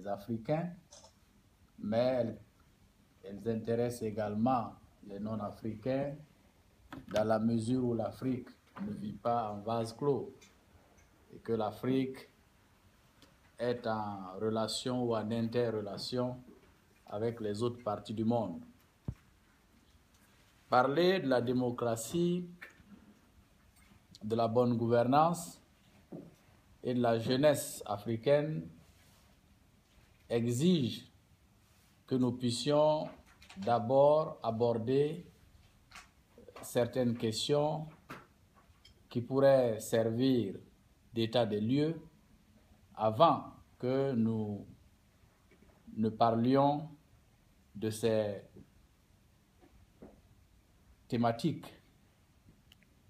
les Africains, mais elles intéressent également les non-africains dans la mesure où l'Afrique ne vit pas en vase clos et que l'Afrique est en relation ou en interrelation avec les autres parties du monde. Parler de la démocratie, de la bonne gouvernance et de la jeunesse africaine exige que nous puissions d'abord aborder certaines questions qui pourraient servir d'état des lieux avant que nous ne parlions de ces thématiques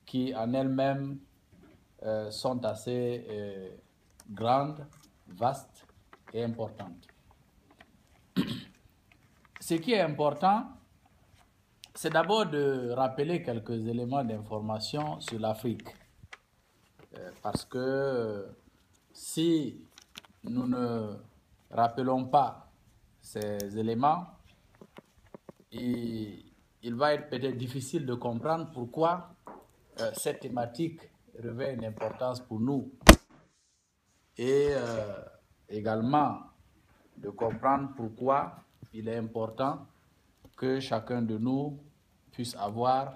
qui en elles-mêmes sont assez grandes, vastes et importantes. Ce qui est important, c'est d'abord de rappeler quelques éléments d'information sur l'Afrique. Parce que si nous ne rappelons pas ces éléments, il va être peut-être difficile de comprendre pourquoi cette thématique revêt une importance pour nous. Et également de comprendre pourquoi il est important que chacun de nous puisse avoir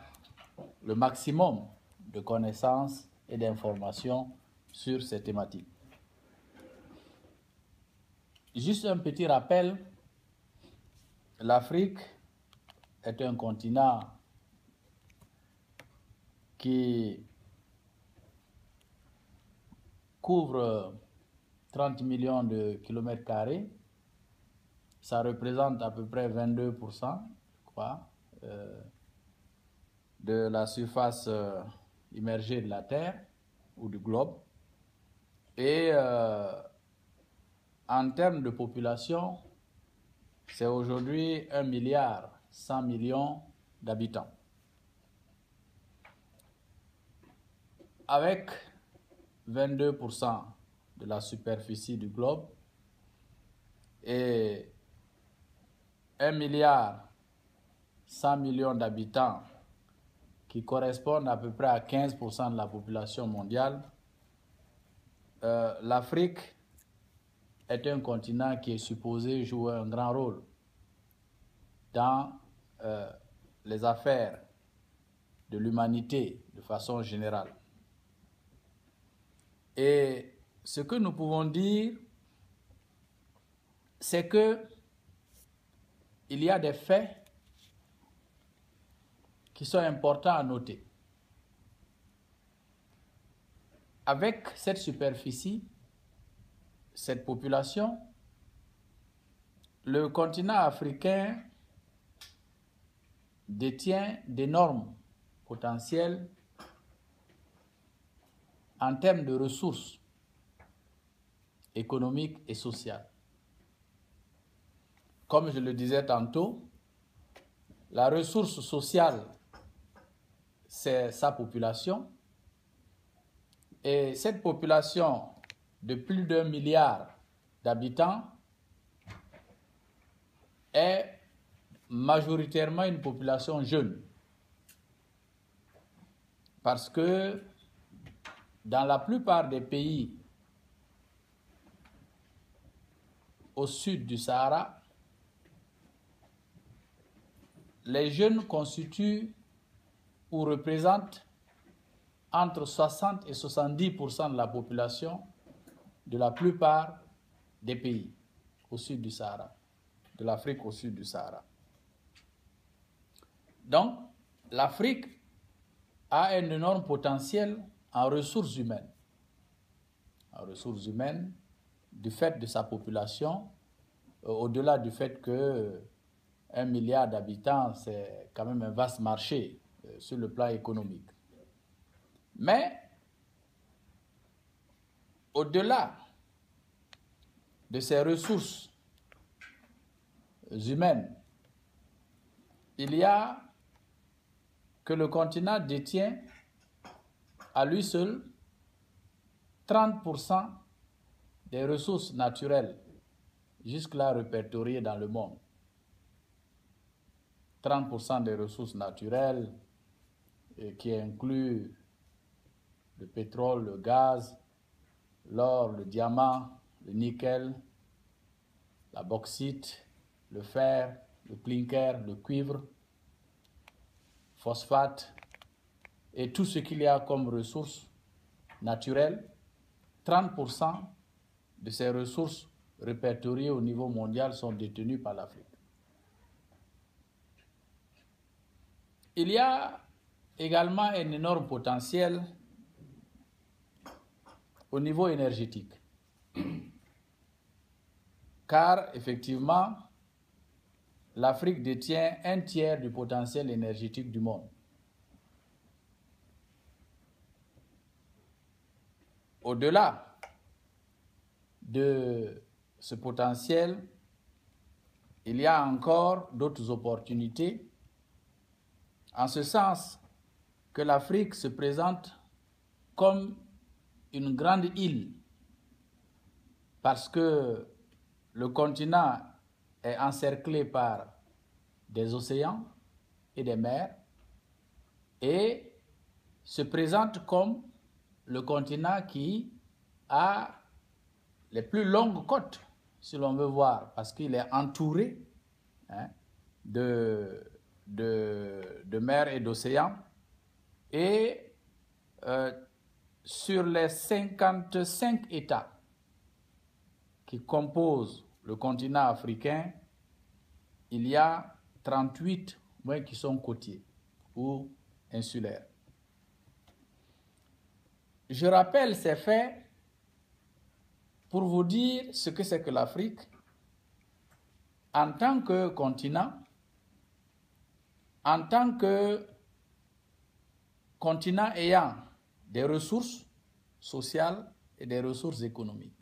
le maximum de connaissances et d'informations sur ces thématiques. Juste un petit rappel, l'Afrique est un continent qui couvre 30 millions de kilomètres carrés. Ça représente à peu près 22%, je crois, de la surface immergée de la Terre ou du globe. Et en termes de population, c'est aujourd'hui 1,1 milliard d'habitants. Avec 22% de la superficie du globe et 1,1 milliard d'habitants qui correspondent à peu près à 15% de la population mondiale, l'Afrique est un continent qui est supposé jouer un grand rôle dans les affaires de l'humanité de façon générale. Et ce que nous pouvons dire, c'est que il y a des faits qui sont importants à noter. Avec cette superficie, cette population, le continent africain détient d'énormes potentiels en termes de ressources économiques et sociales. Comme je le disais tantôt, la ressource sociale, c'est sa population. Et cette population de plus d'1 milliard d'habitants est majoritairement une population jeune. Parce que dans la plupart des pays au sud du Sahara, les jeunes constituent ou représentent entre 60 et 70% de la population de la plupart des pays au sud du Sahara, de l'Afrique au sud du Sahara. Donc, l'Afrique a un énorme potentiel en ressources humaines. En ressources humaines, du fait de sa population, au-delà du fait que 1 milliard d'habitants, c'est quand même un vaste marché sur le plan économique. Mais, au-delà de ces ressources humaines, il y a que le continent détient à lui seul 30% des ressources naturelles jusque-là répertoriées dans le monde. 30% des ressources naturelles, qui incluent le pétrole, le gaz, l'or, le diamant, le nickel, la bauxite, le fer, le clinker, le cuivre, phosphate et tout ce qu'il y a comme ressources naturelles. 30% de ces ressources répertoriées au niveau mondial sont détenues par l'Afrique. Il y a également un énorme potentiel au niveau énergétique. Car, effectivement, l'Afrique détient un tiers du potentiel énergétique du monde. Au-delà de ce potentiel, il y a encore d'autres opportunités, en ce sens que l'Afrique se présente comme une grande île, parce que le continent est encerclé par des océans et des mers, et se présente comme le continent qui a les plus longues côtes, si l'on veut voir, parce qu'il est entouré de mers et d'océans. Et sur les 55 États qui composent le continent africain, il y a 38 qui sont côtiers ou insulaires. Je rappelle ces faits pour vous dire ce que c'est que l'Afrique en tant que continent, en tant que continent ayant des ressources sociales et des ressources économiques.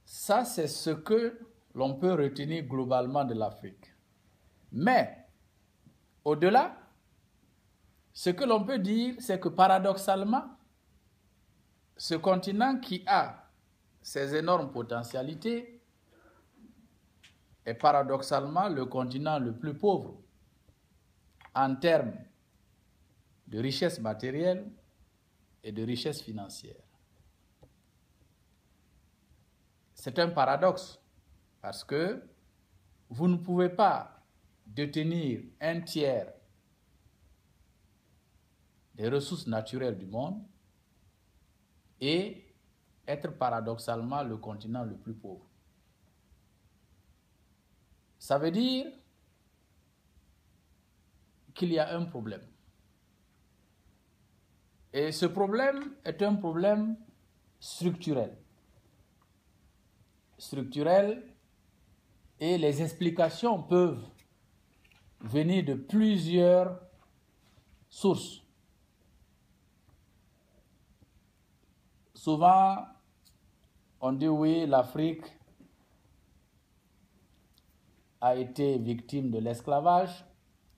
Ça, c'est ce que l'on peut retenir globalement de l'Afrique. Mais, au-delà, ce que l'on peut dire, c'est que paradoxalement, ce continent qui a ces énormes potentialités est paradoxalement le continent le plus pauvre en termes de richesse matérielle et de richesse financière. C'est un paradoxe parce que vous ne pouvez pas détenir un tiers des ressources naturelles du monde et être paradoxalement le continent le plus pauvre. Ça veut dire qu'il y a un problème. Et ce problème est un problème structurel. Structurel, et les explications peuvent venir de plusieurs sources. Souvent, on dit oui, l'Afrique a été victime de l'esclavage,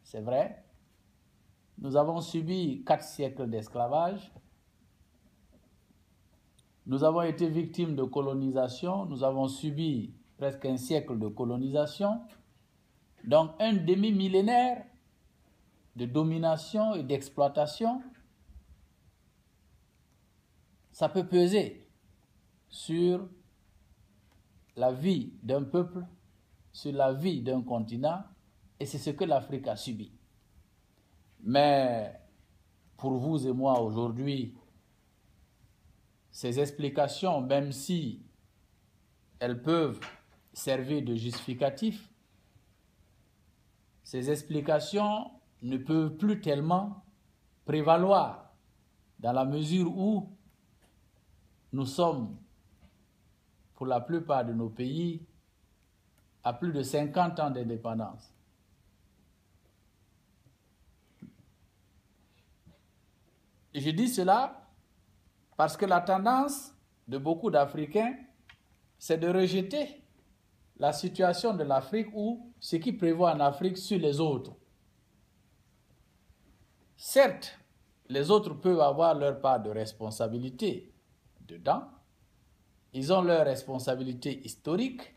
c'est vrai. Nous avons subi 4 siècles d'esclavage. Nous avons été victimes de colonisation, nous avons subi presque un siècle de colonisation. Donc un demi-millénaire de domination et d'exploitation, ça peut peser sur la vie d'un peuple, sur la vie d'un continent, et c'est ce que l'Afrique a subi. Mais pour vous et moi aujourd'hui, ces explications, même si elles peuvent servir de justificatif, ces explications ne peuvent plus tellement prévaloir dans la mesure où nous sommes, pour la plupart de nos pays, à plus de 50 ans d'indépendance. Et je dis cela parce que la tendance de beaucoup d'Africains, c'est de rejeter la situation de l'Afrique ou ce qui prévaut en Afrique sur les autres. Certes, les autres peuvent avoir leur part de responsabilité dedans, ils ont leurs responsabilités historiques,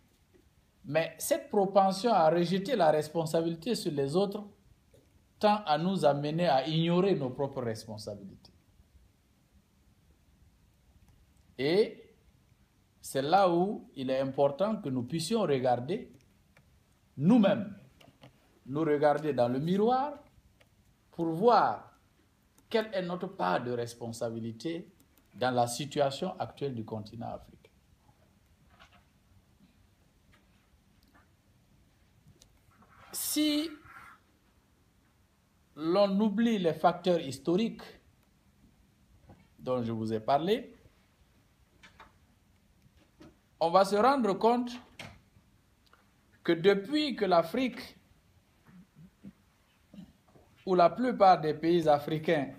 mais cette propension à rejeter la responsabilité sur les autres tend à nous amener à ignorer nos propres responsabilités. Et c'est là où il est important que nous puissions regarder nous-mêmes, nous regarder dans le miroir pour voir quelle est notre part de responsabilité dans la situation actuelle du continent africain. Si l'on oublie les facteurs historiques dont je vous ai parlé, on va se rendre compte que depuis que l'Afrique, ou la plupart des pays africains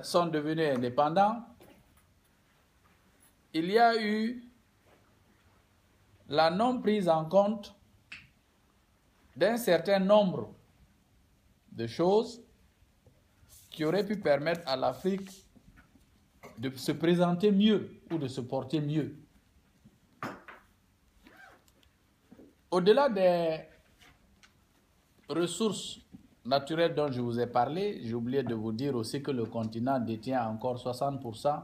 sont devenus indépendants, il y a eu la non prise en compte d'un certain nombre de choses qui auraient pu permettre à l'Afrique de se présenter mieux ou de se porter mieux. Au-delà des ressources naturelles dont je vous ai parlé, j'ai oublié de vous dire aussi que le continent détient encore 60%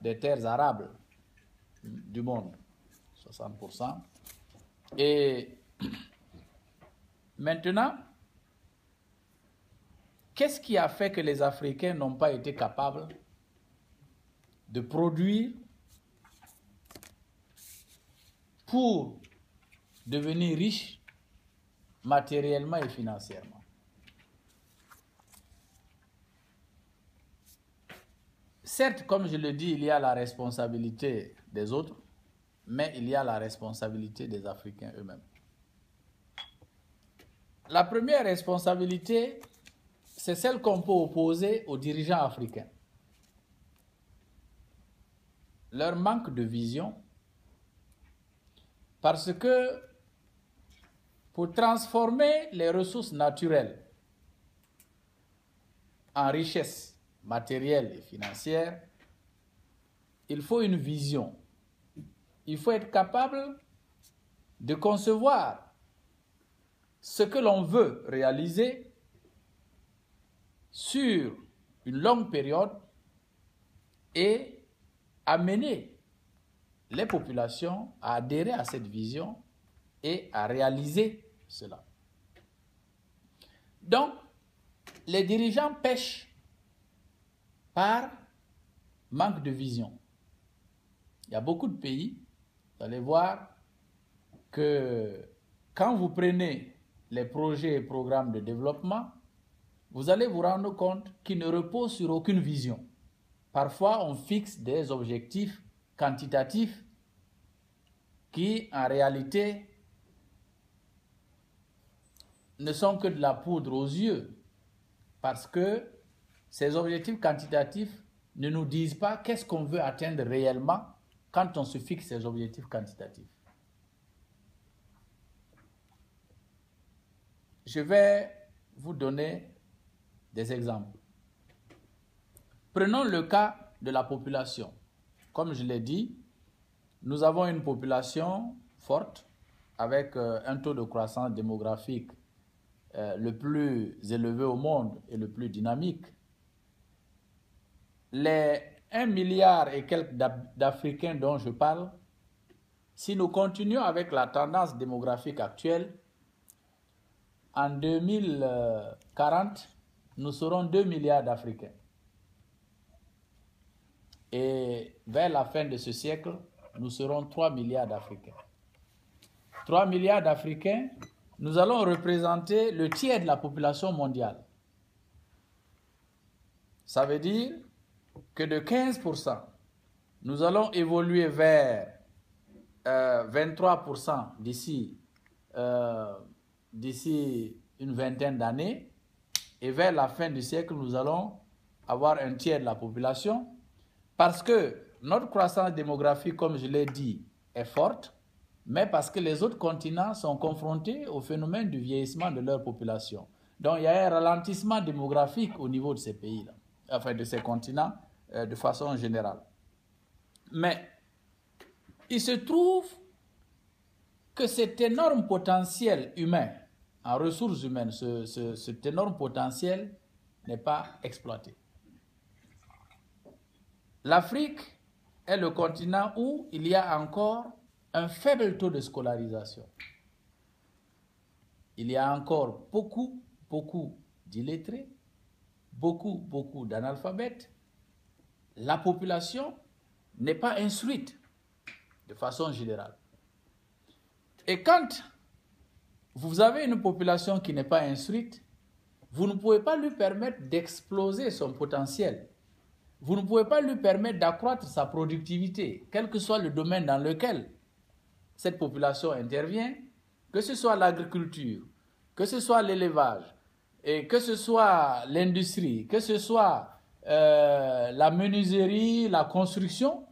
des terres arables du monde. 60%. Et maintenant, qu'est-ce qui a fait que les Africains n'ont pas été capables de produire pour devenir riches matériellement et financièrement? Certes, comme je le dis, il y a la responsabilité des autres, mais il y a la responsabilité des Africains eux-mêmes. La première responsabilité, c'est celle qu'on peut opposer aux dirigeants africains. Leur manque de vision, parce que pour transformer les ressources naturelles en richesses matérielles et financières, il faut une vision. Il faut être capable de concevoir ce que l'on veut réaliser sur une longue période et amener les populations à adhérer à cette vision et à réaliser cela. Donc, les dirigeants pêchent par manque de vision. Il y a beaucoup de pays, vous allez voir que quand vous prenez les projets et programmes de développement, vous allez vous rendre compte qu'ils ne reposent sur aucune vision. Parfois, on fixe des objectifs quantitatifs qui, en réalité, ne sont que de la poudre aux yeux, parce que ces objectifs quantitatifs ne nous disent pas qu'est-ce qu'on veut atteindre réellement quand on se fixe ces objectifs quantitatifs. Je vais vous donner des exemples. Prenons le cas de la population. Comme je l'ai dit, nous avons une population forte avec un taux de croissance démographique le plus élevé au monde et le plus dynamique. Les 1 milliard et quelques d'Africains dont je parle, si nous continuons avec la tendance démographique actuelle, en 2040, nous serons 2 milliards d'Africains. Et vers la fin de ce siècle, nous serons 3 milliards d'Africains. 3 milliards d'Africains, nous allons représenter le tiers de la population mondiale. Ça veut dire que de 15%, nous allons évoluer vers 23% d'ici une vingtaine d'années, et vers la fin du siècle, nous allons avoir un tiers de la population, parce que notre croissance démographique, comme je l'ai dit, est forte, mais parce que les autres continents sont confrontés au phénomène du vieillissement de leur population. Donc il y a un ralentissement démographique au niveau de ces pays-là, enfin de ces continents de façon générale. Mais il se trouve que cet énorme potentiel humain, en ressources humaines, cet énorme potentiel n'est pas exploité. L'Afrique est le continent où il y a encore un faible taux de scolarisation. Il y a encore beaucoup d'illettrés, beaucoup d'analphabètes. La population n'est pas instruite de façon générale. Et quand vous avez une population qui n'est pas instruite, vous ne pouvez pas lui permettre d'exploser son potentiel. Vous ne pouvez pas lui permettre d'accroître sa productivité, quel que soit le domaine dans lequel cette population intervient, que ce soit l'agriculture, que ce soit l'élevage, et que ce soit l'industrie, que ce soit la menuiserie, la construction.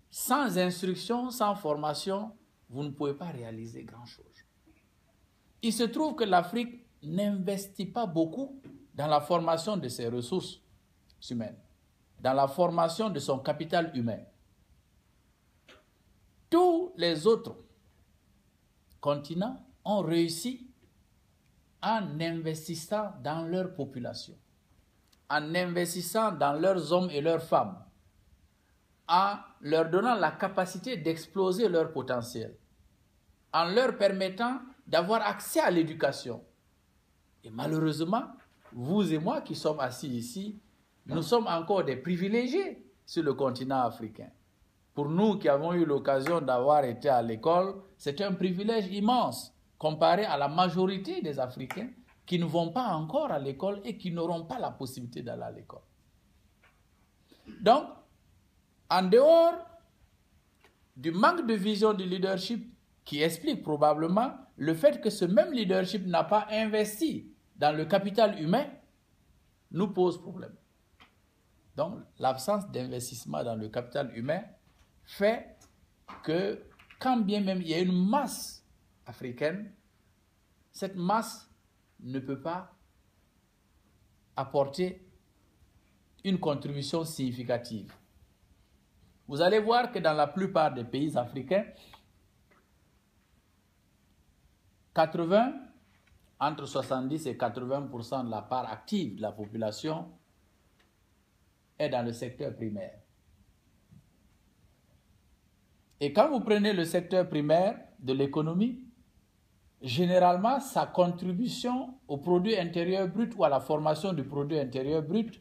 Sans instruction, sans formation, vous ne pouvez pas réaliser grand-chose. Il se trouve que l'Afrique n'investit pas beaucoup dans la formation de ses ressources humaines, dans la formation de son capital humain. Tous les autres continents ont réussi en investissant dans leur population, en investissant dans leurs hommes et leurs femmes, en leur donnant la capacité d'exploser leur potentiel, en leur permettant d'avoir accès à l'éducation. Et malheureusement, vous et moi qui sommes assis ici, nous sommes encore des privilégiés sur le continent africain. Pour nous qui avons eu l'occasion d'avoir été à l'école, c'est un privilège immense comparé à la majorité des Africains qui ne vont pas encore à l'école et qui n'auront pas la possibilité d'aller à l'école. Donc, en dehors du manque de vision du leadership qui explique probablement le fait que ce même leadership n'a pas investi dans le capital humain, nous pose problème. Donc, l'absence d'investissement dans le capital humain fait que, quand bien même il y a une masse africaine, cette masse ne peut pas apporter une contribution significative. Vous allez voir que dans la plupart des pays africains, entre 70 et 80% de la part active de la population est dans le secteur primaire. Et quand vous prenez le secteur primaire de l'économie, généralement, sa contribution au produit intérieur brut ou à la formation du produit intérieur brut,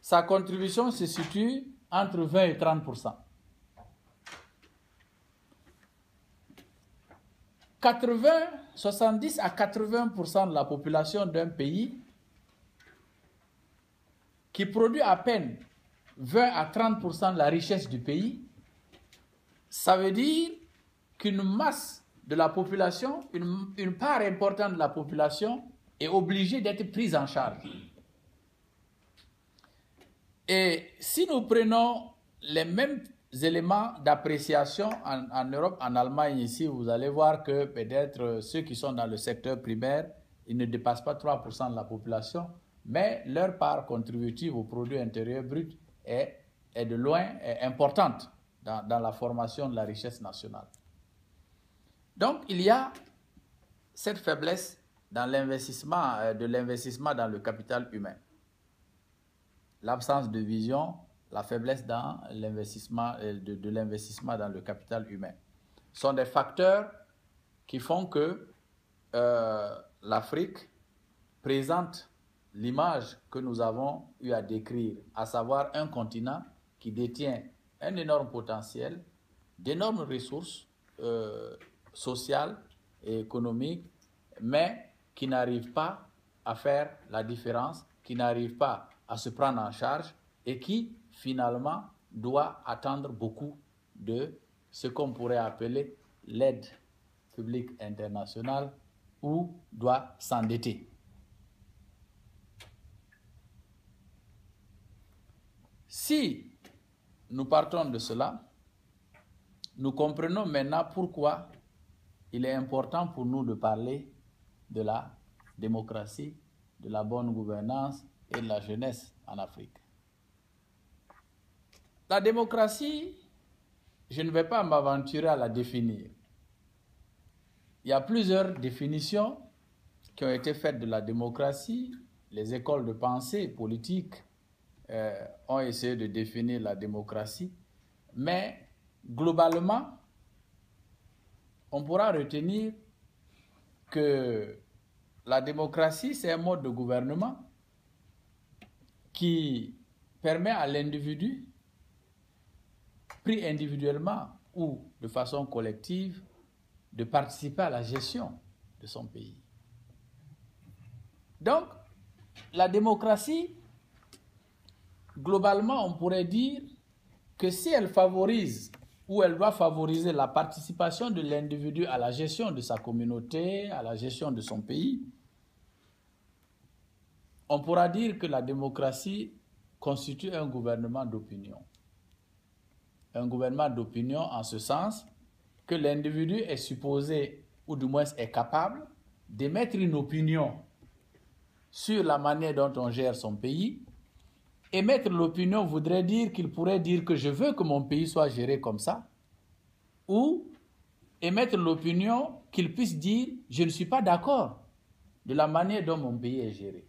sa contribution se situe entre 20 et 30%. 70 à 80% de la population d'un pays qui produit à peine 20 à 30% de la richesse du pays, ça veut dire qu'une masse de la population, une part importante de la population est obligée d'être prise en charge. Et si nous prenons les mêmes éléments d'appréciation en Europe, en Allemagne ici, vous allez voir que peut-être ceux qui sont dans le secteur primaire, ils ne dépassent pas 3% de la population, mais leur part contributive au produit intérieur brut est de loin importante dans la formation de la richesse nationale. Donc, il y a cette faiblesse dans l'investissement, dans le capital humain. L'absence de vision, la faiblesse dans l'investissement, de l'investissement dans le capital humain sont des facteurs qui font que l'Afrique présente l'image que nous avons eu à décrire, à savoir un continent qui détient un énorme potentiel, d'énormes ressources sociales et économiques, mais qui n'arrive pas à faire la différence, qui n'arrive pas à se prendre en charge et qui, finalement, doit attendre beaucoup de ce qu'on pourrait appeler l'aide publique internationale ou doit s'endetter. Si nous partons de cela, nous comprenons maintenant pourquoi il est important pour nous de parler de la démocratie, de la bonne gouvernance et de la jeunesse en Afrique. La démocratie je ne vais pas m'aventurer à la définir. Il y a plusieurs définitions qui ont été faites de la démocratie. Les écoles de pensée politiques ont essayé de définir la démocratie. Mais globalement, on pourra retenir que la démocratie, c'est un mode de gouvernement qui permet à l'individu, pris individuellement ou de façon collective, de participer à la gestion de son pays. Donc, la démocratie, globalement, on pourrait dire que si elle favorise ou elle doit favoriser la participation de l'individu à la gestion de sa communauté, à la gestion de son pays, on pourra dire que la démocratie constitue un gouvernement d'opinion. Un gouvernement d'opinion en ce sens que l'individu est supposé, ou du moins est capable, d'émettre une opinion sur la manière dont on gère son pays. Émettre l'opinion voudrait dire qu'il pourrait dire que je veux que mon pays soit géré comme ça, ou émettre l'opinion qu'il puisse dire je ne suis pas d'accord de la manière dont mon pays est géré.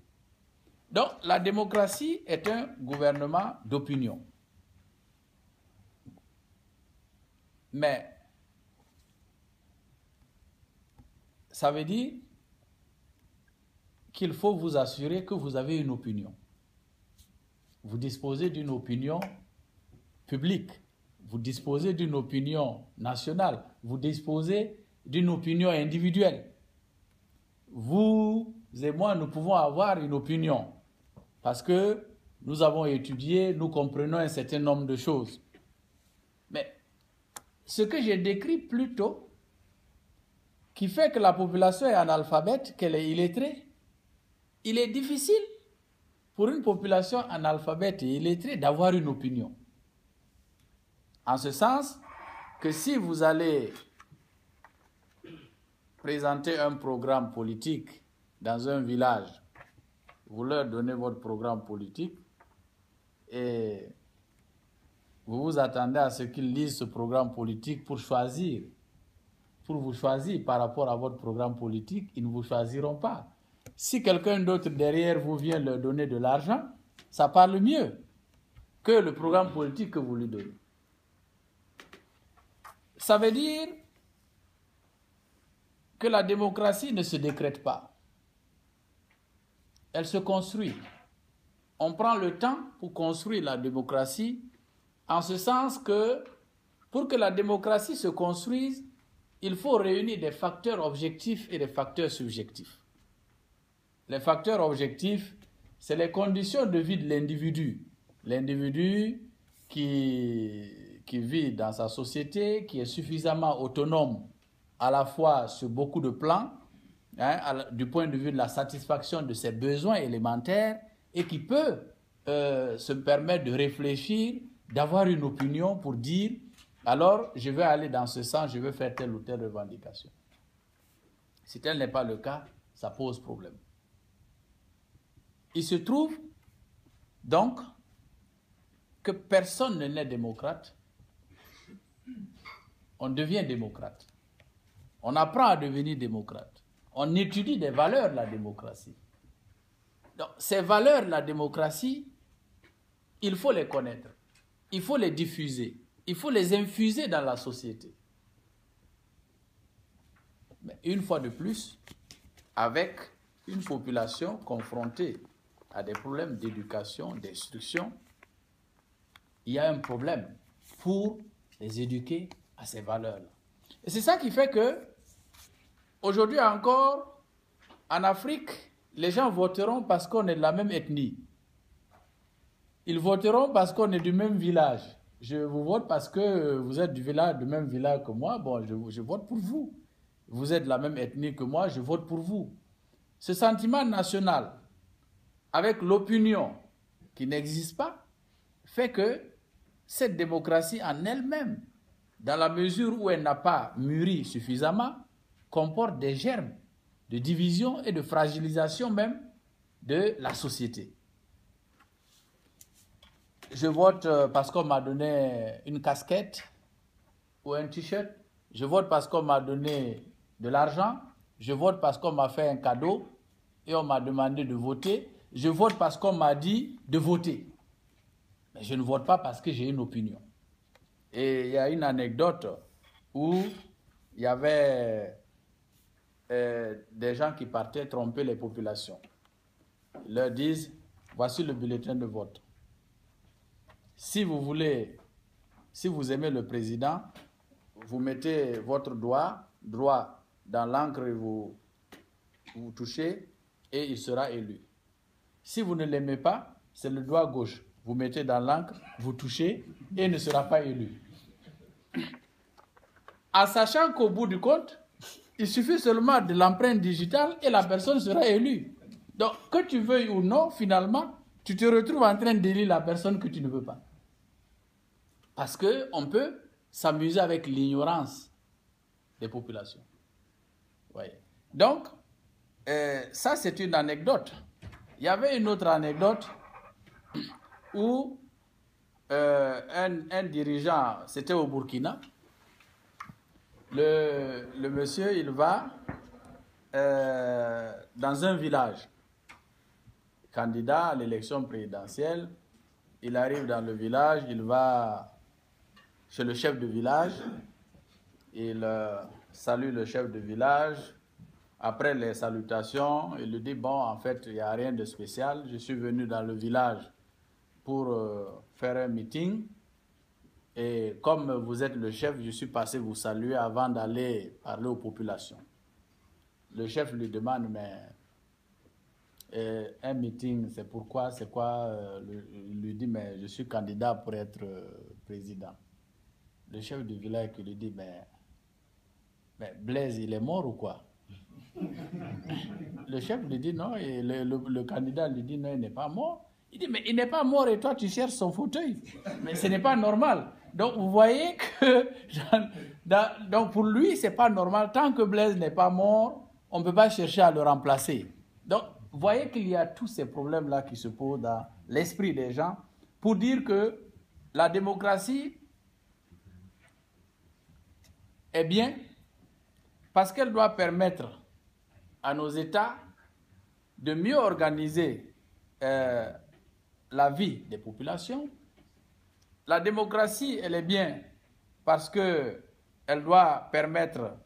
Donc la démocratie est un gouvernement d'opinion. Mais ça veut dire qu'il faut vous assurer que vous avez une opinion. Vous disposez d'une opinion publique, vous disposez d'une opinion nationale, vous disposez d'une opinion individuelle. Vous et moi, nous pouvons avoir une opinion parce que nous avons étudié, nous comprenons un certain nombre de choses. Mais ce que j'ai décrit plus tôt, qui fait que la population est analphabète, qu'elle est illettrée, il est difficile pour une population analphabète et illettrée d'avoir une opinion. En ce sens que si vous allez présenter un programme politique dans un village, vous leur donnez votre programme politique et vous vous attendez à ce qu'ils lisent ce programme politique pour vous choisir par rapport à votre programme politique, ils ne vous choisiront pas. Si quelqu'un d'autre derrière vous vient leur donner de l'argent, ça parle mieux que le programme politique que vous lui donnez. Ça veut dire que la démocratie ne se décrète pas. Elle se construit. On prend le temps pour construire la démocratie, en ce sens que pour que la démocratie se construise, il faut réunir des facteurs objectifs et des facteurs subjectifs. Les facteurs objectifs, c'est les conditions de vie de l'individu. L'individu qui vit dans sa société, qui est suffisamment autonome à la fois sur beaucoup de plans, du point de vue de la satisfaction de ses besoins élémentaires, et qui peut se permettre de réfléchir, d'avoir une opinion pour dire alors je vais aller dans ce sens, je vais faire telle ou telle revendication. Si tel n'est pas le cas, ça pose problème. Il se trouve donc que personne ne naît démocrate. On devient démocrate. On apprend à devenir démocrate. On étudie des valeurs de la démocratie. Donc, ces valeurs de la démocratie, il faut les connaître. Il faut les diffuser. Il faut les infuser dans la société. Mais une fois de plus, avec une population confrontée à des problèmes d'éducation, d'instruction, il y a un problème pour les éduquer à ces valeurs-là. Et c'est ça qui fait que, aujourd'hui encore, en Afrique, les gens voteront parce qu'on est de la même ethnie. Ils voteront parce qu'on est du même village. Je vous vote parce que vous êtes du même village que moi, bon, je vote pour vous. Vous êtes de la même ethnie que moi, je vote pour vous. Ce sentiment national, avec l'opinion qui n'existe pas, fait que cette démocratie en elle-même, dans la mesure où elle n'a pas mûri suffisamment, comporte des germes de division et de fragilisation même de la société. Je vote parce qu'on m'a donné une casquette, ou un t-shirt. Je vote parce qu'on m'a donné de l'argent. Je vote parce qu'on m'a fait un cadeau et on m'a demandé de voter. Je vote parce qu'on m'a dit de voter. Mais je ne vote pas parce que j'ai une opinion. Et il y a une anecdote où il y avait des gens qui partaient tromper les populations. Ils leur disent, voici le bulletin de vote. Si vous voulez, si vous aimez le président, vous mettez votre doigt droit dans l'encre et vous touchez et il sera élu. Si vous ne l'aimez pas, c'est le doigt gauche. Vous mettez dans l'encre, vous touchez et il ne sera pas élu. En sachant qu'au bout du compte, il suffit seulement de l'empreinte digitale et la personne sera élue. Donc, que tu veuilles ou non, finalement, tu te retrouves en train d'élire la personne que tu ne veux pas. Parce qu'on peut s'amuser avec l'ignorance des populations. Voyez. Donc, ça c'est une anecdote. Il y avait une autre anecdote où un dirigeant, c'était au Burkina, le monsieur, il va dans un village, candidat à l'élection présidentielle, il arrive dans le village, il va chez le chef de village, il salue le chef de village. Après les salutations, il lui dit, bon, en fait, il n'y a rien de spécial, je suis venu dans le village pour faire un meeting, et comme vous êtes le chef, je suis passé vous saluer avant d'aller parler aux populations. Le chef lui demande, mais un meeting, c'est pourquoi, c'est quoi? Il lui dit, mais je suis candidat pour être président. Le chef du village lui dit, mais Blaise, il est mort ou quoi? Le chef lui dit non, et le candidat lui dit non, il n'est pas mort. Il dit, mais il n'est pas mort et toi tu cherches son fauteuil. Mais ce n'est pas normal. Donc vous voyez que, donc pour lui, ce n'est pas normal. Tant que Blaise n'est pas mort, on ne peut pas chercher à le remplacer. Donc vous voyez qu'il y a tous ces problèmes-là qui se posent dans l'esprit des gens pour dire que la démocratie est bien parce qu'elle doit permettre à nos États de mieux organiser la vie des populations. La démocratie, elle est bien parce qu'elle doit permettre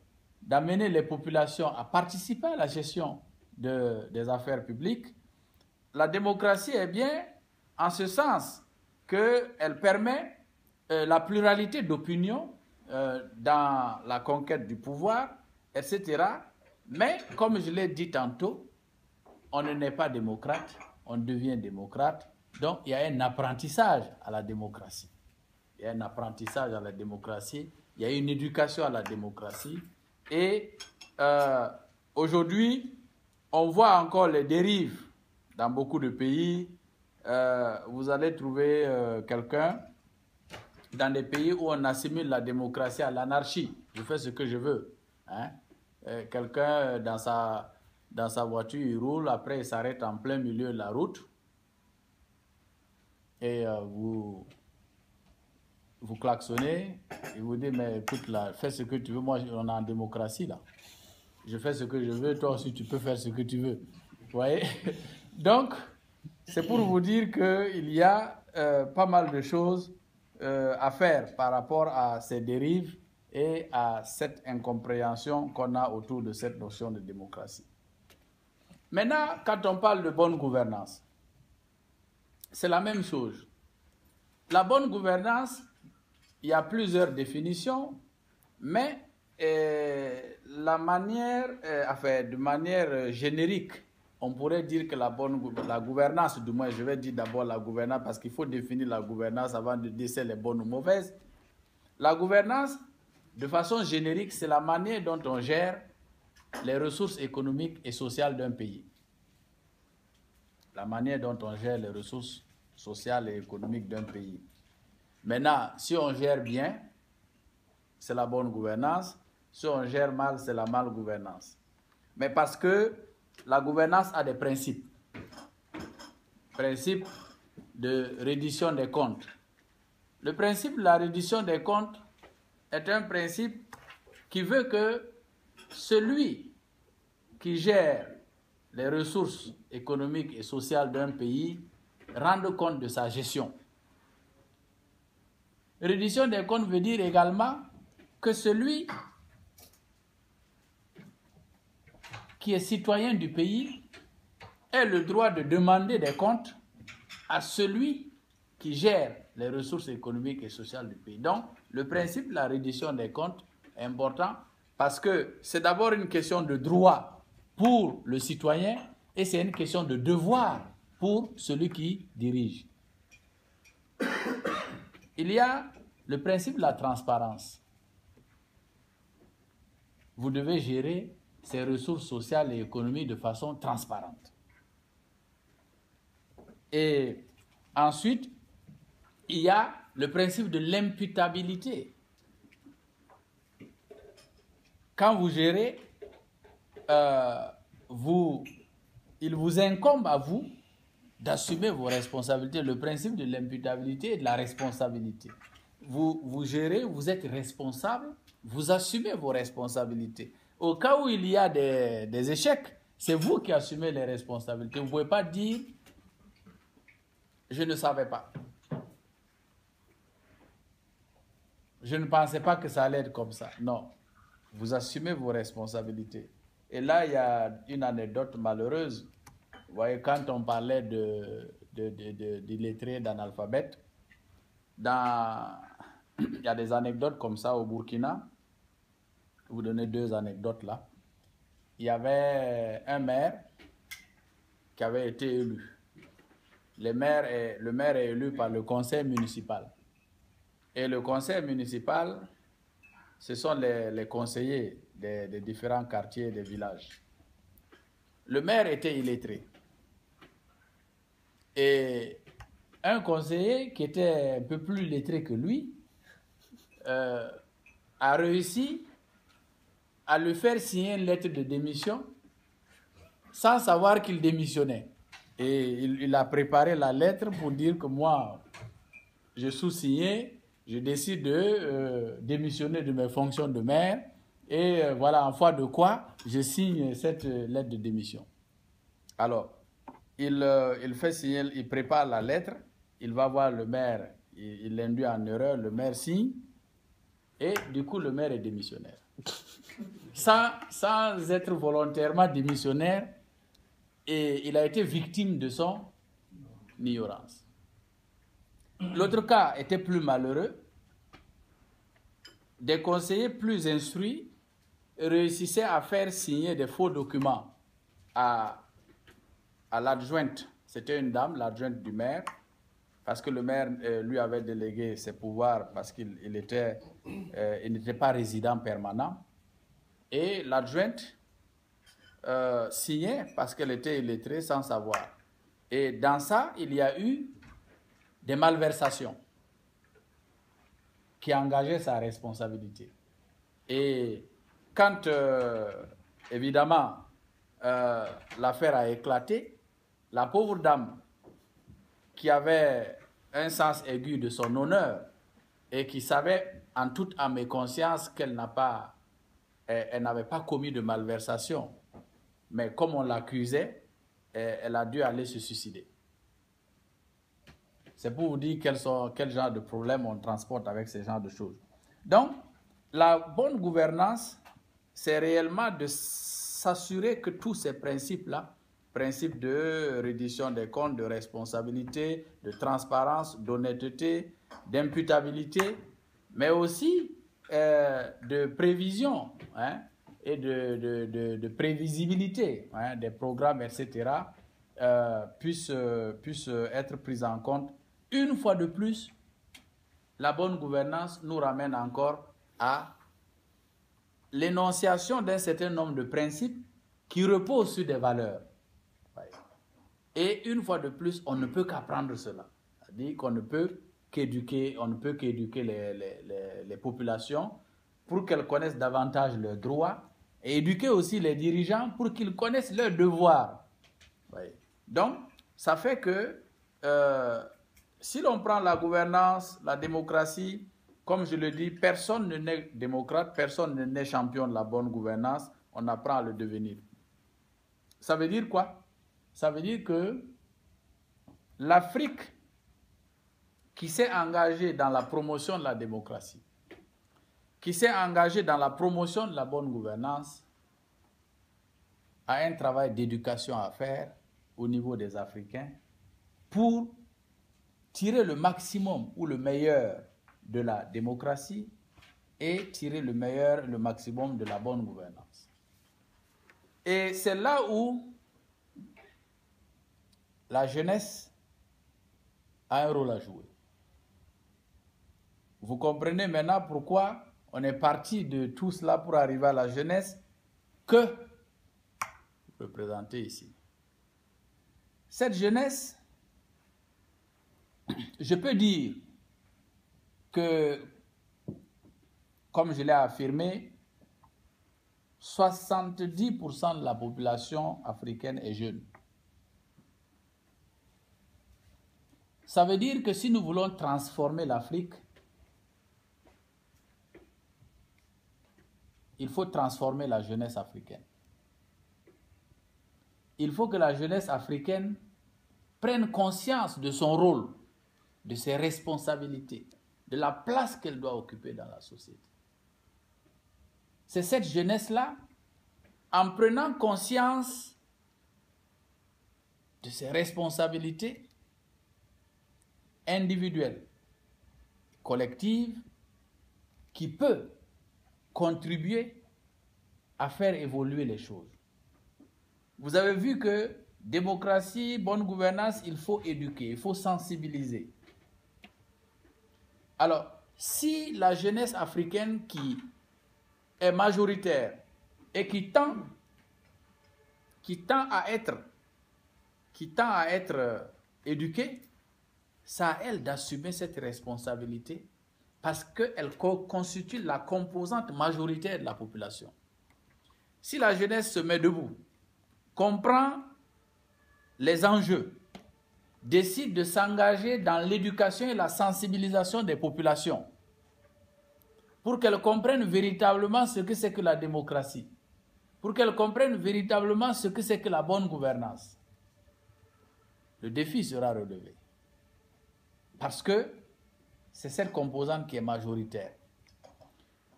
d'amener les populations à participer à la gestion des affaires publiques. La démocratie est bien en ce sens qu'elle permet la pluralité d'opinions dans la conquête du pouvoir, etc. Mais, comme je l'ai dit tantôt, on ne naît pas démocrate, on devient démocrate. Donc, il y a un apprentissage à la démocratie. Il y a un apprentissage à la démocratie, il y a une éducation à la démocratie. Et aujourd'hui, on voit encore les dérives dans beaucoup de pays. Vous allez trouver quelqu'un dans des pays où on assimile la démocratie à l'anarchie. Je fais ce que je veux. Hein? Quelqu'un dans sa voiture, il roule, après il s'arrête en plein milieu de la route et vous klaxonnez, il vous dit, mais écoute là, fais ce que tu veux, moi on est en démocratie là. Je fais ce que je veux, toi aussi tu peux faire ce que tu veux. Vous voyez? Donc, c'est pour vous dire qu'il y a pas mal de choses à faire par rapport à ces dérives et à cette incompréhension qu'on a autour de cette notion de démocratie. Maintenant, quand on parle de bonne gouvernance, c'est la même chose. La bonne gouvernance, il y a plusieurs définitions, mais de manière générique, on pourrait dire que la gouvernance, du moins je vais dire d'abord la gouvernance parce qu'il faut définir la gouvernance avant de dire si elle est bonne ou mauvaise. La gouvernance, de façon générique, c'est la manière dont on gère les ressources économiques et sociales d'un pays. La manière dont on gère les ressources sociales et économiques d'un pays. Maintenant, si on gère bien, c'est la bonne gouvernance. Si on gère mal, c'est la malgouvernance. Mais parce que la gouvernance a des principes. Principe de reddition des comptes. Le principe de la reddition des comptes est un principe qui veut que celui qui gère les ressources économiques et sociales d'un pays rende compte de sa gestion. Reddition des comptes veut dire également que celui qui est citoyen du pays ait le droit de demander des comptes à celui qui gère les ressources économiques et sociales du pays. Donc, le principe de la reddition des comptes est important parce que c'est d'abord une question de droit pour le citoyen et c'est une question de devoir pour celui qui dirige. Il y a le principe de la transparence. Vous devez gérer ces ressources sociales et économiques de façon transparente. Et ensuite, il y a le principe de l'imputabilité. Quand vous gérez, il vous incombe à vous d'assumer vos responsabilités. Le principe de l'imputabilité et de la responsabilité. Vous gérez, vous êtes responsable, vous assumez vos responsabilités. Au cas où il y a des échecs, c'est vous qui assumez les responsabilités. Vous ne pouvez pas dire « je ne savais pas ». Je ne pensais pas que ça allait être comme ça. Non, vous assumez vos responsabilités. Et là, il y a une anecdote malheureuse. Vous voyez, quand on parlait d'illettrés, d'analphabètes, il y a des anecdotes comme ça au Burkina. Je vais vous donner 2 anecdotes là. Il y avait un maire qui avait été élu. Le maire est élu par le conseil municipal. Et le conseil municipal, ce sont les conseillers des différents quartiers des villages. Le maire était illettré. Et un conseiller qui était un peu plus lettré que lui a réussi à lui faire signer une lettre de démission sans savoir qu'il démissionnait. Et il a préparé la lettre pour dire que moi, je sous-signais, je décide de démissionner de mes fonctions de maire et voilà, en foi de quoi je signe cette lettre de démission. Alors, il fait signer, il prépare la lettre, il va voir le maire, il l'induit en erreur, le maire signe et du coup le maire est démissionnaire. Sans être volontairement démissionnaire, et il a été victime de son ignorance. L'autre cas était plus malheureux. Des conseillers plus instruits réussissaient à faire signer des faux documents à l'adjointe. C'était une dame, l'adjointe du maire, parce que le maire lui avait délégué ses pouvoirs parce qu'il n'était pas résident permanent. Et l'adjointe signait parce qu'elle était illettrée sans savoir. Et dans ça, il y a eu des malversations qui engageaient sa responsabilité. Et quand, évidemment, l'affaire a éclaté, la pauvre dame qui avait un sens aigu de son honneur et qui savait en toute âme et conscience qu'elle n'avait pas commis de malversation, mais comme on l'accusait, elle a dû aller se suicider. C'est pour vous dire quel genre de problème on transporte avec ce genre de choses. Donc, la bonne gouvernance, c'est réellement de s'assurer que tous ces principes-là, principes de reddition des comptes, de responsabilité, de transparence, d'honnêteté, d'imputabilité, mais aussi de prévision et de prévisibilité des programmes, etc., puissent être pris en compte. Une fois de plus, la bonne gouvernance nous ramène encore à l'énonciation d'un certain nombre de principes qui reposent sur des valeurs. Et une fois de plus, on ne peut qu'apprendre cela. C'est-à-dire qu'on ne peut qu'éduquer, les populations pour qu'elles connaissent davantage leurs droits et éduquer aussi les dirigeants pour qu'ils connaissent leurs devoirs. Donc, ça fait que si l'on prend la gouvernance, la démocratie, comme je le dis, personne ne naît démocrate, personne ne naît champion de la bonne gouvernance, on apprend à le devenir. Ça veut dire quoi? Ça veut dire que l'Afrique qui s'est engagée dans la promotion de la démocratie, qui s'est engagée dans la promotion de la bonne gouvernance, a un travail d'éducation à faire au niveau des Africains pour tirer le maximum ou le meilleur de la démocratie et tirer le meilleur, le maximum de la bonne gouvernance. Et c'est là où la jeunesse a un rôle à jouer. Vous comprenez maintenant pourquoi on est parti de tout cela pour arriver à la jeunesse que vous représentez ici. Cette jeunesse, je peux dire que, comme je l'ai affirmé, 70% de la population africaine est jeune. Ça veut dire que si nous voulons transformer l'Afrique, il faut transformer la jeunesse africaine. Il faut que la jeunesse africaine prenne conscience de son rôle, de ses responsabilités, de la place qu'elle doit occuper dans la société. C'est cette jeunesse-là, en prenant conscience de ses responsabilités individuelles, collectives, qui peut contribuer à faire évoluer les choses. Vous avez vu que démocratie, bonne gouvernance, il faut éduquer, il faut sensibiliser. Alors, si la jeunesse africaine qui est majoritaire et qui tend à être éduquée, c'est à elle d'assumer cette responsabilité parce qu'elle constitue la composante majoritaire de la population. Si la jeunesse se met debout, comprend les enjeux, décide de s'engager dans l'éducation et la sensibilisation des populations pour qu'elles comprennent véritablement ce que c'est que la démocratie, pour qu'elles comprennent véritablement ce que c'est que la bonne gouvernance, le défi sera relevé. Parce que c'est cette composante qui est majoritaire.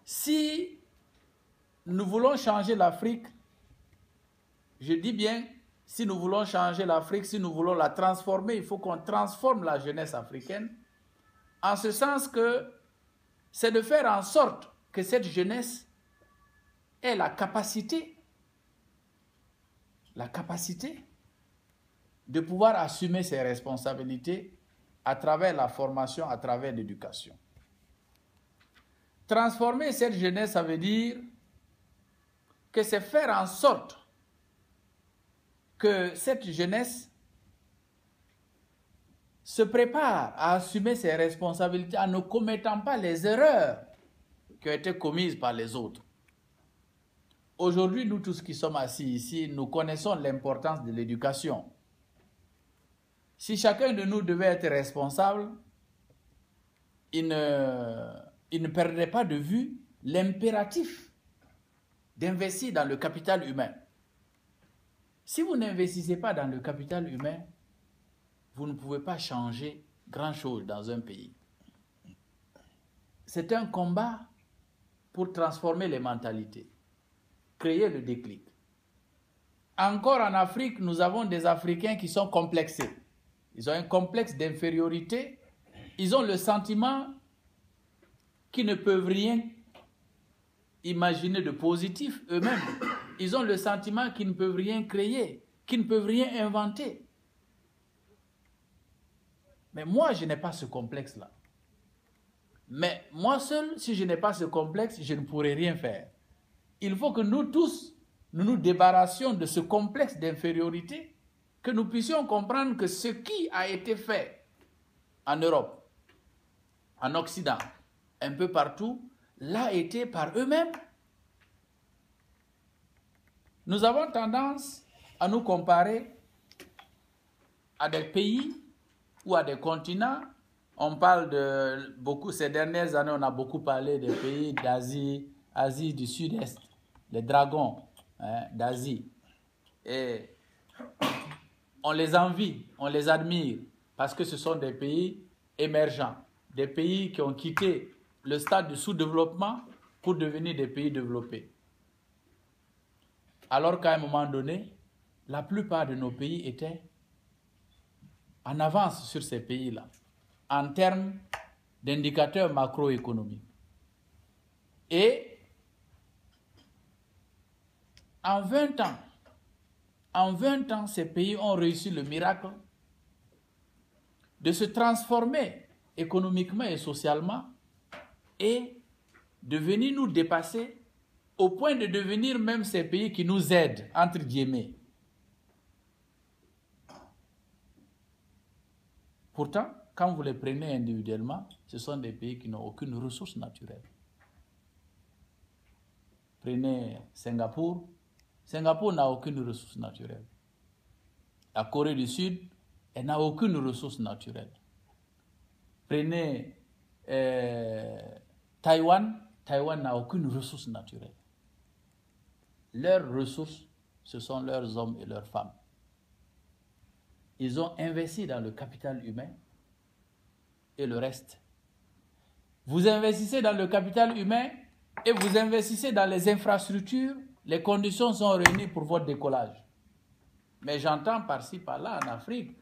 Si nous voulons changer l'Afrique, je dis bien, si nous voulons changer l'Afrique, si nous voulons la transformer, il faut qu'on transforme la jeunesse africaine, en ce sens que c'est de faire en sorte que cette jeunesse ait la capacité de pouvoir assumer ses responsabilités à travers la formation, à travers l'éducation. Transformer cette jeunesse, ça veut dire que c'est faire en sorte que cette jeunesse se prépare à assumer ses responsabilités en ne commettant pas les erreurs qui ont été commises par les autres. Aujourd'hui, nous tous qui sommes assis ici, nous connaissons l'importance de l'éducation. Si chacun de nous devait être responsable, il ne perdrait pas de vue l'impératif d'investir dans le capital humain. Si vous n'investissez pas dans le capital humain, vous ne pouvez pas changer grand-chose dans un pays. C'est un combat pour transformer les mentalités, créer le déclic. Encore en Afrique, nous avons des Africains qui sont complexés. Ils ont un complexe d'infériorité. Ils ont le sentiment qu'ils ne peuvent rien imaginer de positif eux-mêmes. Ils ont le sentiment qu'ils ne peuvent rien créer, qu'ils ne peuvent rien inventer. Mais moi, je n'ai pas ce complexe-là. Mais moi seul, si je n'ai pas ce complexe, je ne pourrai rien faire. Il faut que nous tous, nous nous débarrassions de ce complexe d'infériorité, que nous puissions comprendre que ce qui a été fait en Europe, en Occident, un peu partout, l'a été par eux-mêmes. Nous avons tendance à nous comparer à des pays ou à des continents On parle de beaucoup, ces dernières années, on a beaucoup parlé des pays d'Asie, Asie du Sud-Est, les dragons d'Asie. Et on les envie, on les admire, parce que ce sont des pays émergents, des pays qui ont quitté le stade du sous-développement pour devenir des pays développés. Alors qu'à un moment donné, la plupart de nos pays étaient en avance sur ces pays-là, en termes d'indicateurs macroéconomiques. Et en 20 ans, ces pays ont réussi le miracle de se transformer économiquement et socialement et de venir nous dépasser au point de devenir même ces pays qui nous aident, entre guillemets. Pourtant, quand vous les prenez individuellement, ce sont des pays qui n'ont aucune ressource naturelle. Prenez Singapour. Singapour n'a aucune ressource naturelle. La Corée du Sud, elle n'a aucune ressource naturelle. Prenez Taïwan. Taïwan n'a aucune ressource naturelle. Leurs ressources, ce sont leurs hommes et leurs femmes. Ils ont investi dans le capital humain et le reste. Vous investissez dans le capital humain et vous investissez dans les infrastructures, les conditions sont réunies pour votre décollage. Mais j'entends par-ci, par-là, en Afrique,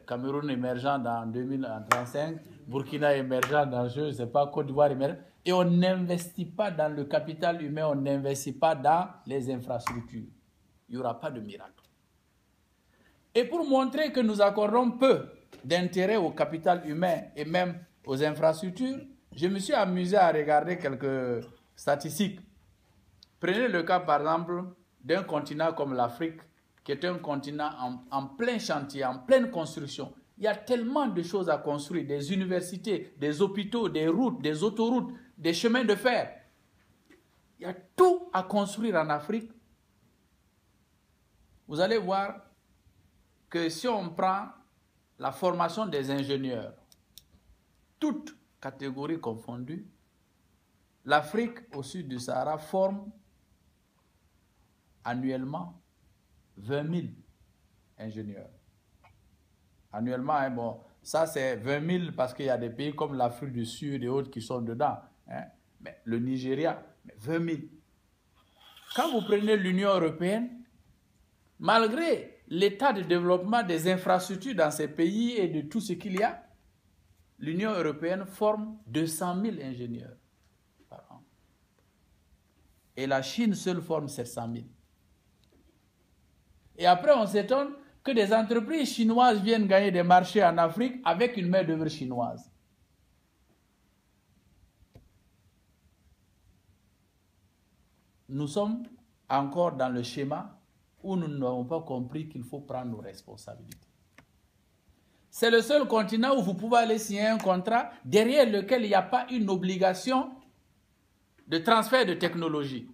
Cameroun émergent dans 2035, Burkina émergent dans, je ne sais pas, Côte d'Ivoire émergent, et on n'investit pas dans le capital humain, on n'investit pas dans les infrastructures. Il n'y aura pas de miracle. Et pour montrer que nous accordons peu d'intérêt au capital humain et même aux infrastructures, je me suis amusé à regarder quelques statistiques. Prenez le cas, par exemple, d'un continent comme l'Afrique, qui est un continent en plein chantier, en pleine construction. Il y a tellement de choses à construire, des universités, des hôpitaux, des routes, des autoroutes, des chemins de fer. Il y a tout à construire en Afrique. Vous allez voir que si on prend la formation des ingénieurs, toutes catégories confondues, l'Afrique au sud du Sahara forme annuellement 20 000 ingénieurs. Annuellement, hein, bon, ça c'est 20 000 parce qu'il y a des pays comme l'Afrique du Sud et autres qui sont dedans. Hein, mais le Nigeria, 20 000. Quand vous prenez l'Union européenne, malgré l'état de développement des infrastructures dans ces pays et de tout ce qu'il y a, l'Union européenne forme 200 000 ingénieurs par an. Et la Chine seule forme 700 000. Et après, on s'étonne que des entreprises chinoises viennent gagner des marchés en Afrique avec une main-d'œuvre chinoise. Nous sommes encore dans le schéma où nous n'avons pas compris qu'il faut prendre nos responsabilités. C'est le seul continent où vous pouvez aller signer un contrat derrière lequel il n'y a pas une obligation de transfert de technologie.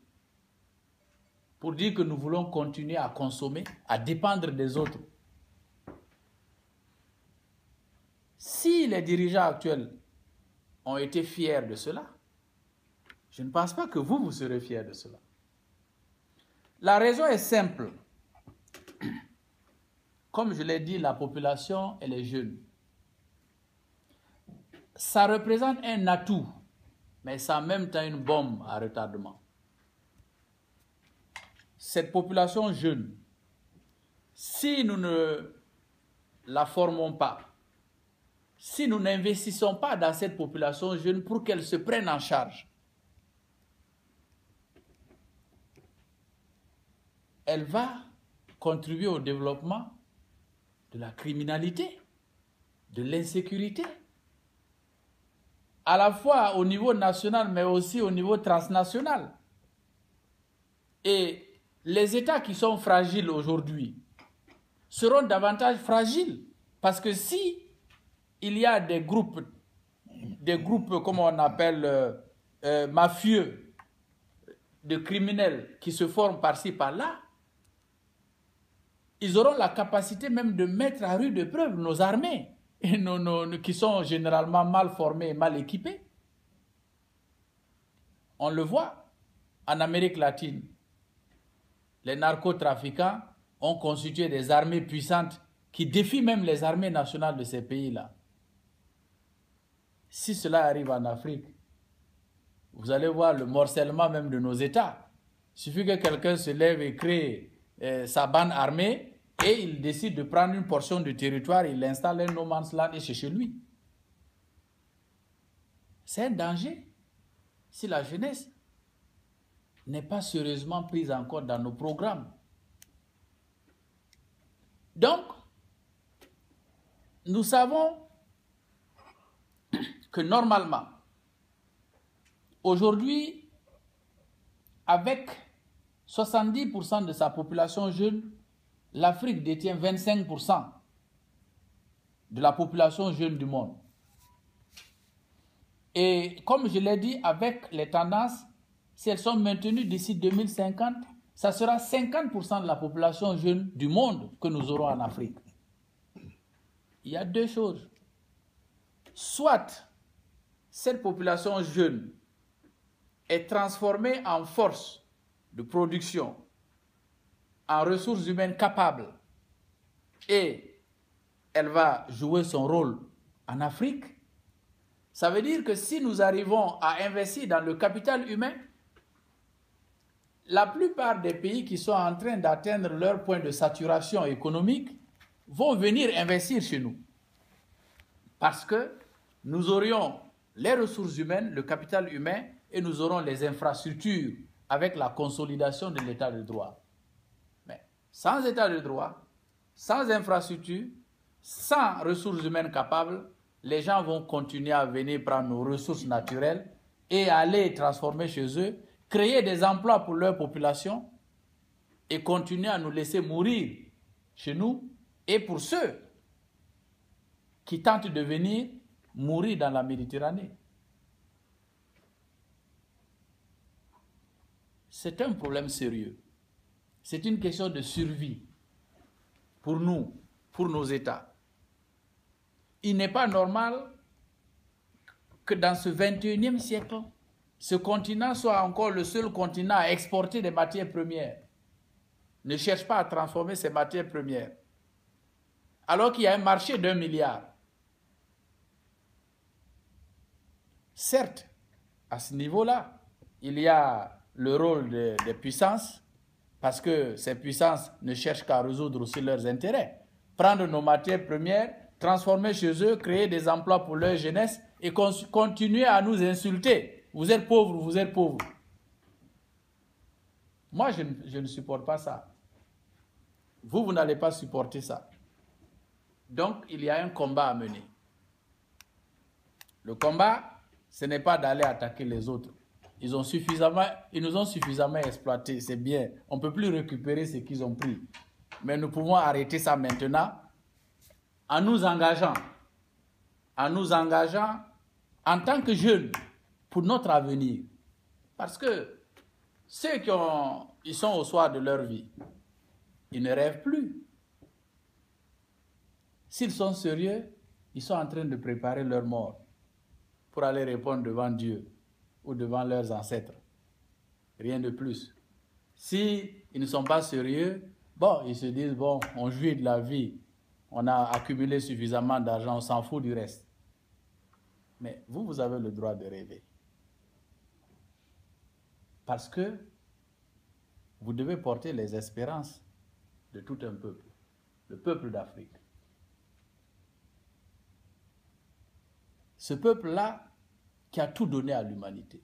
Pour dire que nous voulons continuer à consommer, à dépendre des autres. Si les dirigeants actuels ont été fiers de cela, je ne pense pas que vous serez fiers de cela. La raison est simple. Comme je l'ai dit, la population, elle est jeune. Ça représente un atout, mais c'est en même temps une bombe à retardement. Cette population jeune, si nous ne la formons pas, si nous n'investissons pas dans cette population jeune pour qu'elle se prenne en charge, elle va contribuer au développement de la criminalité, de l'insécurité, à la fois au niveau national mais aussi au niveau transnational. Et les États qui sont fragiles aujourd'hui seront davantage fragiles parce que si il y a des groupes comme on appelle mafieux, de criminels qui se forment par-ci par-là, ils auront la capacité même de mettre à rude épreuve nos armées. et qui sont généralement mal formés et mal équipés. On le voit en Amérique latine. Les narcotrafiquants ont constitué des armées puissantes qui défient même les armées nationales de ces pays-là. Si cela arrive en Afrique, vous allez voir le morcellement même de nos États. Il suffit que quelqu'un se lève et crée sa bande armée et il décide de prendre une portion du territoire, il l'installe un no man's land et c'est chez lui. C'est un danger si la jeunesse n'est pas sérieusement prise en compte dans nos programmes. Donc, nous savons que normalement, aujourd'hui, avec 70% de sa population jeune, l'Afrique détient 25% de la population jeune du monde. Et comme je l'ai dit, avec les tendances, si elles sont maintenues d'ici 2050, ça sera 50% de la population jeune du monde que nous aurons en Afrique. Il y a deux choses. Soit cette population jeune est transformée en force de production, en ressources humaines capables, et elle va jouer son rôle en Afrique. Ça veut dire que si nous arrivons à investir dans le capital humain, la plupart des pays qui sont en train d'atteindre leur point de saturation économique vont venir investir chez nous. Parce que nous aurions les ressources humaines, le capital humain, et nous aurons les infrastructures avec la consolidation de l'état de droit. Mais sans état de droit, sans infrastructure, sans ressources humaines capables, les gens vont continuer à venir prendre nos ressources naturelles et aller transformer chez eux, créer des emplois pour leur population et continuer à nous laisser mourir chez nous et pour ceux qui tentent de venir mourir dans la Méditerranée. C'est un problème sérieux. C'est une question de survie pour nous, pour nos États. Il n'est pas normal que dans ce 21e siècle, ce continent soit encore le seul continent à exporter des matières premières. Ne cherche pas à transformer ces matières premières. Alors qu'il y a un marché d'1 milliard. Certes, à ce niveau-là, il y a le rôle des puissances, parce que ces puissances ne cherchent qu'à résoudre aussi leurs intérêts. Prendre nos matières premières, transformer chez eux, créer des emplois pour leur jeunesse et continuer à nous insulter. Vous êtes pauvres, vous êtes pauvres. Moi, je ne supporte pas ça. Vous n'allez pas supporter ça. Donc, il y a un combat à mener. Le combat, ce n'est pas d'aller attaquer les autres. Ils nous ont suffisamment exploités, c'est bien. On ne peut plus récupérer ce qu'ils ont pris. Mais nous pouvons arrêter ça maintenant en nous engageant en tant que jeunes pour notre avenir. Parce que ceux ils sont au soir de leur vie, ils ne rêvent plus. S'ils sont sérieux, ils sont en train de préparer leur mort pour aller répondre devant Dieu ou devant leurs ancêtres. Rien de plus. Si ils ne sont pas sérieux, bon, ils se disent, bon, on jouit de la vie, on a accumulé suffisamment d'argent, on s'en fout du reste. Mais vous avez le droit de rêver. Parce que vous devez porter les espérances de tout un peuple, le peuple d'Afrique. Ce peuple-là qui a tout donné à l'humanité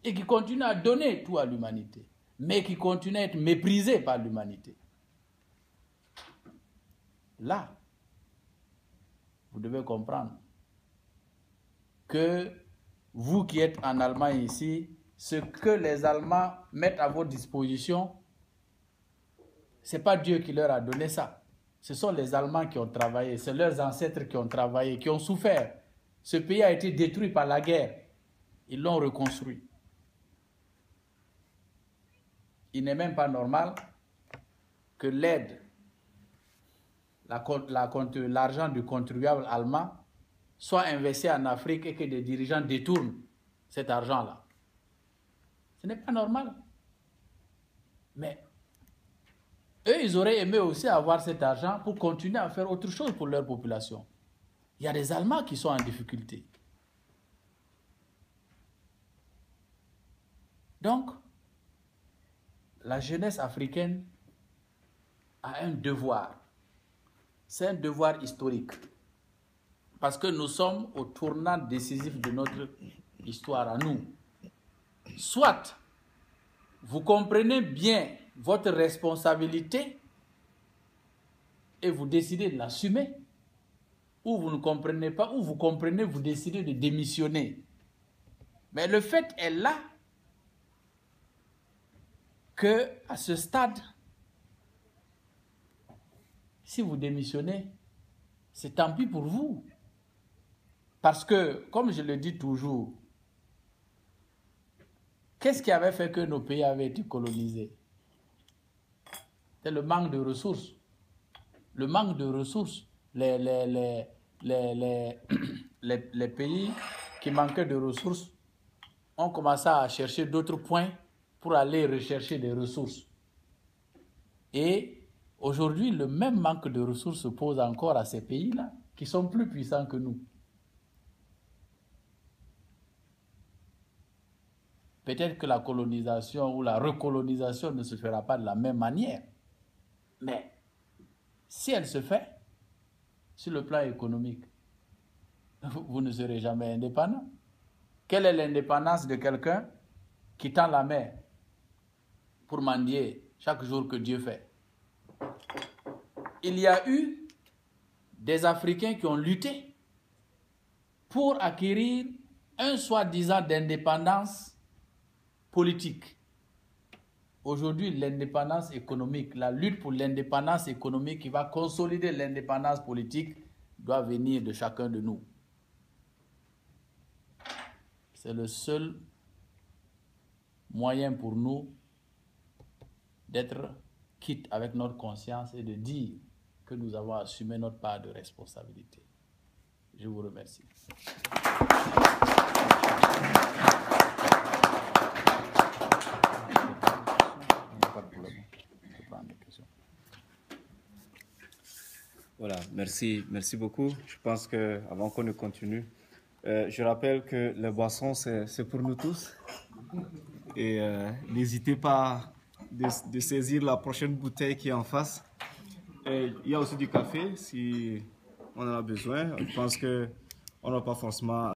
et qui continue à donner tout à l'humanité, mais qui continue à être méprisé par l'humanité. Là, vous devez comprendre que vous qui êtes en Allemagne ici, ce que les Allemands mettent à votre disposition, ce n'est pas Dieu qui leur a donné ça. Ce sont les Allemands qui ont travaillé, c'est leurs ancêtres qui ont travaillé, qui ont souffert. Ce pays a été détruit par la guerre. Ils l'ont reconstruit. Il n'est même pas normal que l'aide l'argent du contribuable allemand soit investi en Afrique et que des dirigeants détournent cet argent-là. Ce n'est pas normal. Mais eux, ils auraient aimé aussi avoir cet argent pour continuer à faire autre chose pour leur population. Il y a des Allemands qui sont en difficulté. Donc, la jeunesse africaine a un devoir. C'est un devoir historique. Parce que nous sommes au tournant décisif de notre histoire à nous. Soit vous comprenez bien votre responsabilité et vous décidez de l'assumer, ou vous ne comprenez pas, ou vous comprenez, vous décidez de démissionner. Mais le fait est là que à ce stade, si vous démissionnez, c'est tant pis pour vous. Parce que, comme je le dis toujours, qu'est-ce qui avait fait que nos pays avaient été colonisés? C'est le manque de ressources. Le manque de ressources. Les pays qui manquaient de ressources ont commencé à chercher d'autres points pour aller rechercher des ressources. Et aujourd'hui, le même manque de ressources se pose encore à ces pays-là, qui sont plus puissants que nous. Peut-être que la colonisation ou la recolonisation ne se fera pas de la même manière. Mais si elle se fait, sur le plan économique, vous ne serez jamais indépendant. Quelle est l'indépendance de quelqu'un qui tend la main pour mendier chaque jour que Dieu fait? Il y a eu des Africains qui ont lutté pour acquérir un soi-disant d'indépendance politique. Aujourd'hui, l'indépendance économique, la lutte pour l'indépendance économique qui va consolider l'indépendance politique doit venir de chacun de nous. C'est le seul moyen pour nous d'être quitte avec notre conscience et de dire que nous avons assumé notre part de responsabilité. Je vous remercie. Voilà, merci beaucoup. Je pense que avant qu'on ne continue, je rappelle que les boissons, c'est pour nous tous. Et n'hésitez pas de saisir la prochaine bouteille qui est en face. Et il y a aussi du café si on en a besoin. Je pense qu'on n'a pas forcément